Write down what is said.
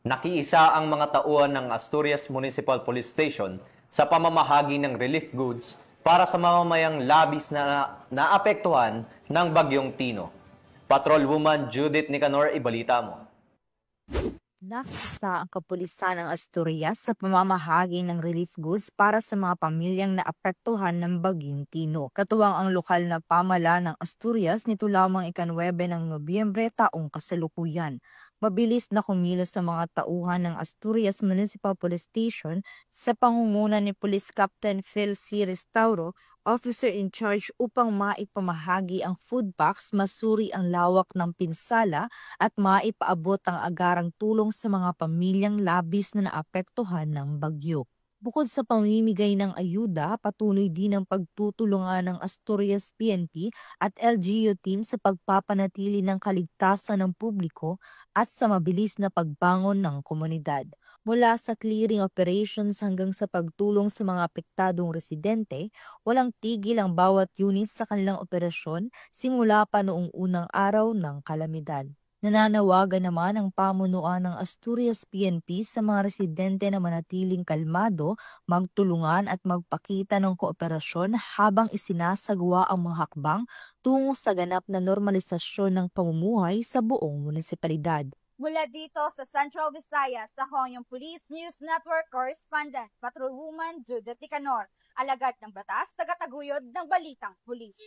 Nakiisa ang mga tauhan ng Asturias Municipal Police Station sa pamamahagi ng relief goods para sa mamamayang labis na naapektuhan ng Bagyong Tino. Patrolwoman Judith Nicanor, ibalita mo. Nakita ang kapulisan ng Asturias sa pamamahagi ng relief goods para sa mga pamilyang naapektuhan ng Bagyong Tino. Katuwang ang lokal na pamahala ng Asturias nito lamang ika-9 ng Nobyembre taong kasalukuyan. Mabilis na kumilos sa mga tauhan ng Asturias Municipal Police Station sa pangunguna ni Police Captain Phil C. Restauro, officer in charge upang maipamahagi ang food packs, masuri ang lawak ng pinsala at maipaabot ang agarang tulong sa mga pamilyang labis na naapektuhan ng bagyo. Bukod sa pamimigay ng ayuda, patuloy din ang pagtutulungan ng Asturias PNP at LGU team sa pagpapanatili ng kaligtasan ng publiko at sa mabilis na pagbangon ng komunidad. Mula sa clearing operations hanggang sa pagtulong sa mga apektadong residente, walang tigil ang bawat unit sa kanilang operasyon simula pa noong unang araw ng kalamidad. Nananawagan naman ang pamunuan ng Asturias PNP sa mga residente na manatiling kalmado, magtulungan at magpakita ng kooperasyon habang isinasagawa ang mga hakbang tungo sa ganap na normalisasyon ng pamumuhay sa buong munisipalidad. Mula dito sa Central Visayas, ako ang Police News Network Correspondent, Patrolwoman Judith Nicanor, alagad ng batas, tagataguyod ng Balitang Pulis.